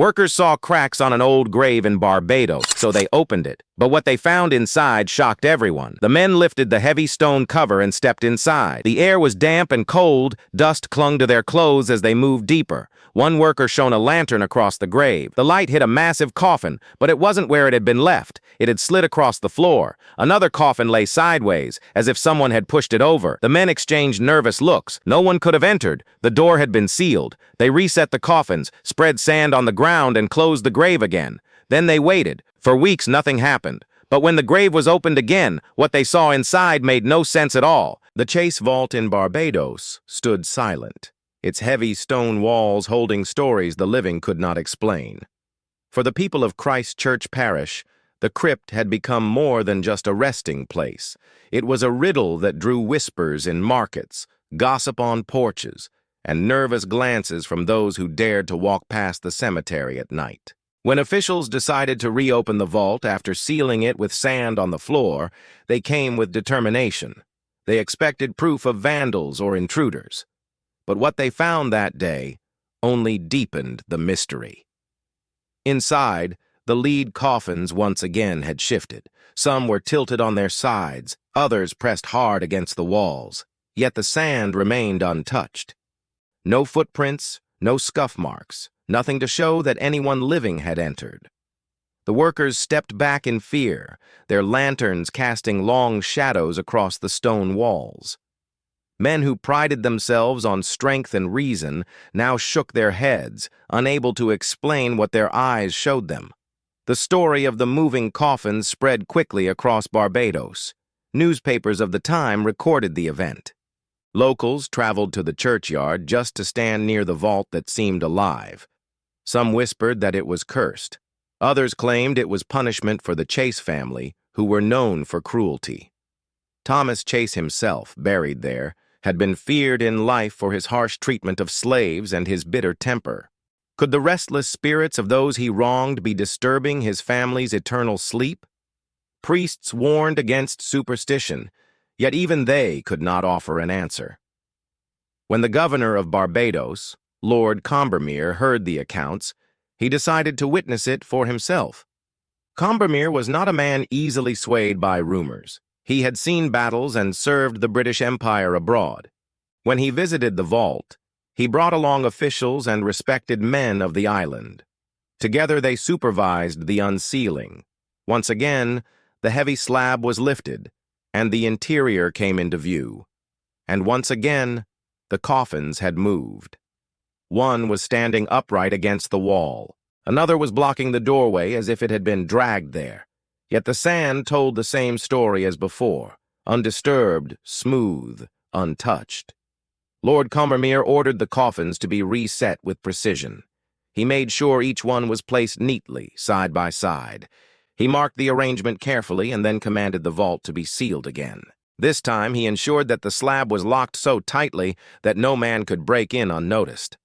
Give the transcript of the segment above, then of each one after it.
Workers saw cracks on an old grave in Barbados, so they opened it. But what they found inside shocked everyone. The men lifted the heavy stone cover and stepped inside. The air was damp and cold, dust clung to their clothes as they moved deeper. One worker shone a lantern across the grave. The light hit a massive coffin, but it wasn't where it had been left. It had slid across the floor. Another coffin lay sideways, as if someone had pushed it over. The men exchanged nervous looks. No one could have entered. The door had been sealed. They reset the coffins, spread sand on the ground, and closed the grave again. Then they waited. For weeks, nothing happened. But when the grave was opened again, what they saw inside made no sense at all. The Chase Vault in Barbados stood silent, its heavy stone walls holding stories the living could not explain. For the people of Christ Church Parish, the crypt had become more than just a resting place. It was a riddle that drew whispers in markets, gossip on porches, and nervous glances from those who dared to walk past the cemetery at night. When officials decided to reopen the vault after sealing it with sand on the floor, they came with determination. They expected proof of vandals or intruders. But what they found that day only deepened the mystery. Inside, the lead coffins once again had shifted. Some were tilted on their sides, others pressed hard against the walls. Yet the sand remained untouched. No footprints, no scuff marks, nothing to show that anyone living had entered. The workers stepped back in fear, their lanterns casting long shadows across the stone walls. Men who prided themselves on strength and reason now shook their heads, unable to explain what their eyes showed them. The story of the moving coffins spread quickly across Barbados. Newspapers of the time recorded the event. Locals traveled to the churchyard just to stand near the vault that seemed alive. Some whispered that it was cursed. Others claimed it was punishment for the Chase family, who were known for cruelty. Thomas Chase himself, buried there, had been feared in life for his harsh treatment of slaves and his bitter temper. Could the restless spirits of those he wronged be disturbing his family's eternal sleep? Priests warned against superstition, yet even they could not offer an answer. When the governor of Barbados, Lord Combermere, heard the accounts, he decided to witness it for himself. Combermere was not a man easily swayed by rumors. He had seen battles and served the British Empire abroad. When he visited the vault, he brought along officials and respected men of the island. Together they supervised the unsealing. Once again, the heavy slab was lifted, and the interior came into view. And once again, the coffins had moved. One was standing upright against the wall. Another was blocking the doorway as if it had been dragged there. Yet the sand told the same story as before, undisturbed, smooth, untouched. Lord Combermere ordered the coffins to be reset with precision. He made sure each one was placed neatly, side by side. He marked the arrangement carefully and then commanded the vault to be sealed again. This time he ensured that the slab was locked so tightly that no man could break in unnoticed.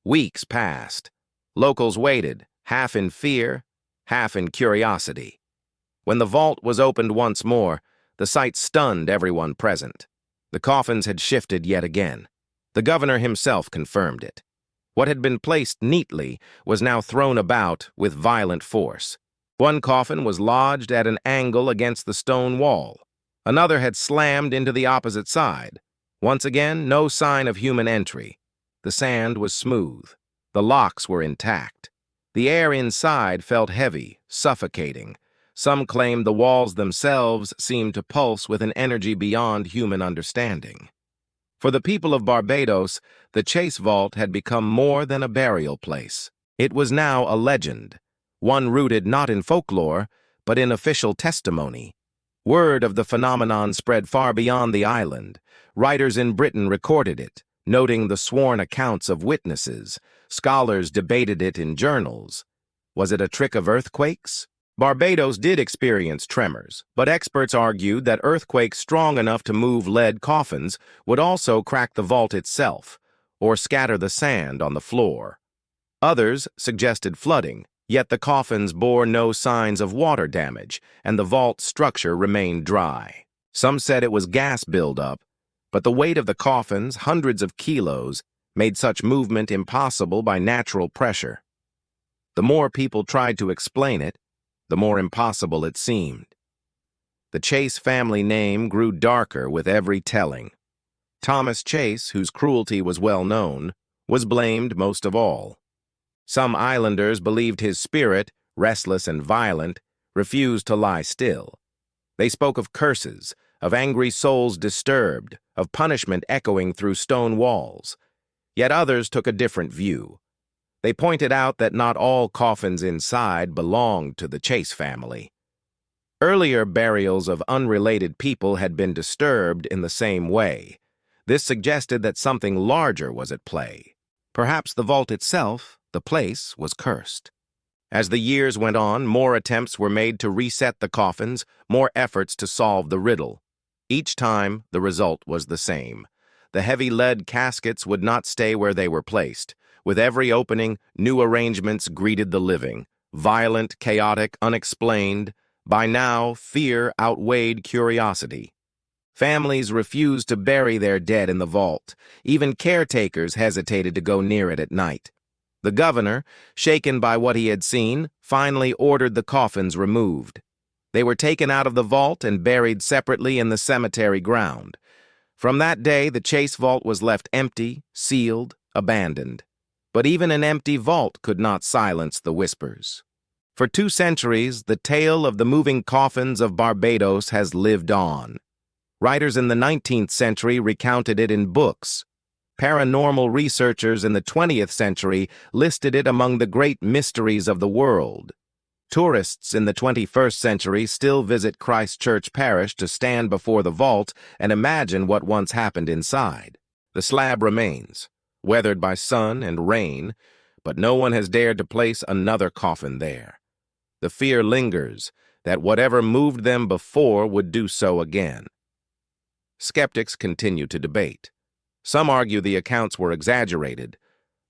Weeks passed. Locals waited, half in fear, half in curiosity. When the vault was opened once more, the sight stunned everyone present. The coffins had shifted yet again. The governor himself confirmed it. What had been placed neatly was now thrown about with violent force. One coffin was lodged at an angle against the stone wall. Another had slammed into the opposite side. Once again, no sign of human entry. The sand was smooth. The locks were intact. The air inside felt heavy, suffocating. Some claimed the walls themselves seemed to pulse with an energy beyond human understanding. For the people of Barbados, the Chase Vault had become more than a burial place. It was now a legend, one rooted not in folklore, but in official testimony. Word of the phenomenon spread far beyond the island. Writers in Britain recorded it, noting the sworn accounts of witnesses. Scholars debated it in journals. Was it a trick of earthquakes? Barbados did experience tremors, but experts argued that earthquakes strong enough to move lead coffins would also crack the vault itself, or scatter the sand on the floor. Others suggested flooding, yet the coffins bore no signs of water damage, and the vault structure remained dry. Some said it was gas buildup, but the weight of the coffins, hundreds of kilos, made such movement impossible by natural pressure. The more people tried to explain it, the more impossible it seemed. The Chase family name grew darker with every telling. Thomas Chase, whose cruelty was well known, was blamed most of all. Some islanders believed his spirit, restless and violent, refused to lie still. They spoke of curses, of angry souls disturbed, of punishment echoing through stone walls. Yet others took a different view. They pointed out that not all coffins inside belonged to the Chase family. Earlier burials of unrelated people had been disturbed in the same way. This suggested that something larger was at play. Perhaps the vault itself, the place, was cursed. As the years went on, more attempts were made to reset the coffins, more efforts to solve the riddle. Each time, the result was the same. The heavy lead caskets would not stay where they were placed. With every opening, new arrangements greeted the living. Violent, chaotic, unexplained. By now, fear outweighed curiosity. Families refused to bury their dead in the vault. Even caretakers hesitated to go near it at night. The governor, shaken by what he had seen, finally ordered the coffins removed. They were taken out of the vault and buried separately in the cemetery ground. From that day, the Chase vault was left empty, sealed, abandoned. But even an empty vault could not silence the whispers. For 2 centuries, the tale of the moving coffins of Barbados has lived on. Writers in the 19th century recounted it in books. Paranormal researchers in the 20th century listed it among the great mysteries of the world. Tourists in the 21st century still visit Christchurch Parish to stand before the vault and imagine what once happened inside. The slab remains, weathered by sun and rain, but no one has dared to place another coffin there. The fear lingers that whatever moved them before would do so again. Skeptics continue to debate. Some argue the accounts were exaggerated,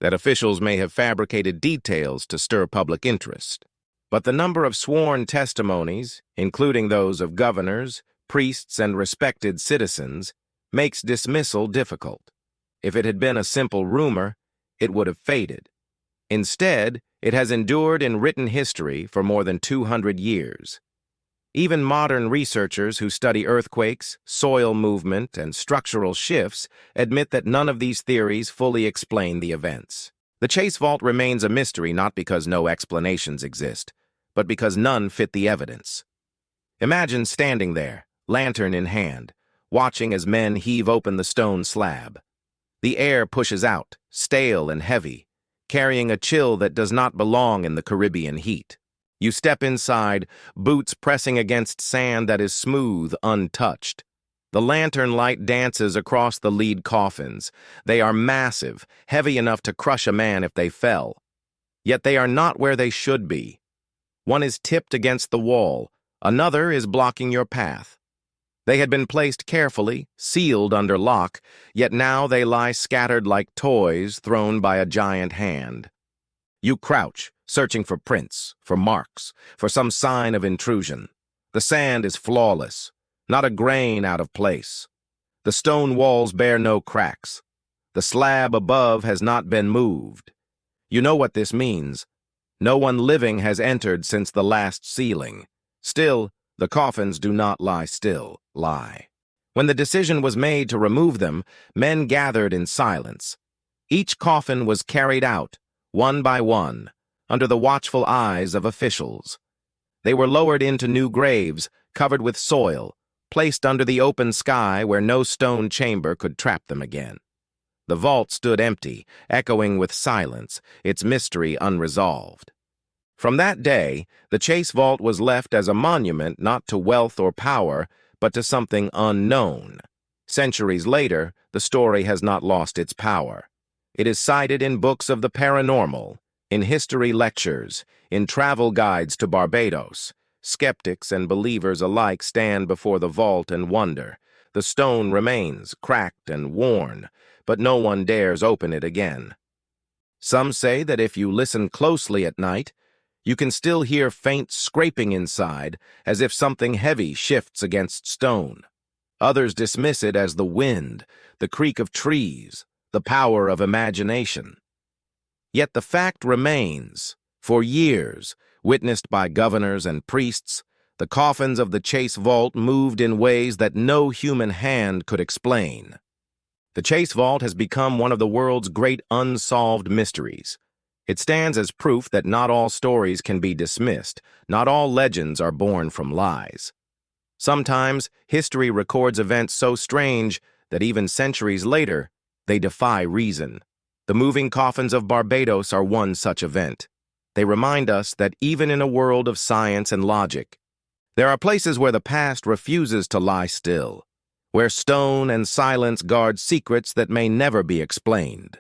that officials may have fabricated details to stir public interest. But the number of sworn testimonies, including those of governors, priests, and respected citizens, makes dismissal difficult. If it had been a simple rumor, it would have faded. Instead, it has endured in written history for more than 200 years. Even modern researchers who study earthquakes, soil movement, and structural shifts admit that none of these theories fully explain the events. The Chase Vault remains a mystery not because no explanations exist, but because none fit the evidence. Imagine standing there, lantern in hand, watching as men heave open the stone slab. The air pushes out, stale and heavy, carrying a chill that does not belong in the Caribbean heat. You step inside, boots pressing against sand that is smooth, untouched. The lantern light dances across the lead coffins. They are massive, heavy enough to crush a man if they fell. Yet they are not where they should be. One is tipped against the wall, another is blocking your path. They had been placed carefully, sealed under lock, yet now they lie scattered like toys thrown by a giant hand. You crouch, searching for prints, for marks, for some sign of intrusion. The sand is flawless, not a grain out of place. The stone walls bear no cracks. The slab above has not been moved. You know what this means. No one living has entered since the last sealing. Still, the coffins do not lie still, lie. When the decision was made to remove them, men gathered in silence. Each coffin was carried out, one by one, under the watchful eyes of officials. They were lowered into new graves, covered with soil, placed under the open sky where no stone chamber could trap them again. The vault stood empty, echoing with silence, its mystery unresolved. From that day, the Chase Vault was left as a monument not to wealth or power, but to something unknown. Centuries later, the story has not lost its power. It is cited in books of the paranormal, in history lectures, in travel guides to Barbados. Skeptics and believers alike stand before the vault and wonder. The stone remains, cracked and worn, but no one dares open it again. Some say that if you listen closely at night, you can still hear faint scraping inside, as if something heavy shifts against stone. Others dismiss it as the wind, the creak of trees, the power of imagination. Yet the fact remains, For years, witnessed by governors and priests, the coffins of the Chase Vault moved in ways that no human hand could explain. The Chase Vault has become one of the world's great unsolved mysteries. It stands as proof that not all stories can be dismissed, not all legends are born from lies. Sometimes, history records events so strange that even centuries later, they defy reason. The moving coffins of Barbados are one such event. They remind us that even in a world of science and logic, there are places where the past refuses to lie still, where stone and silence guard secrets that may never be explained.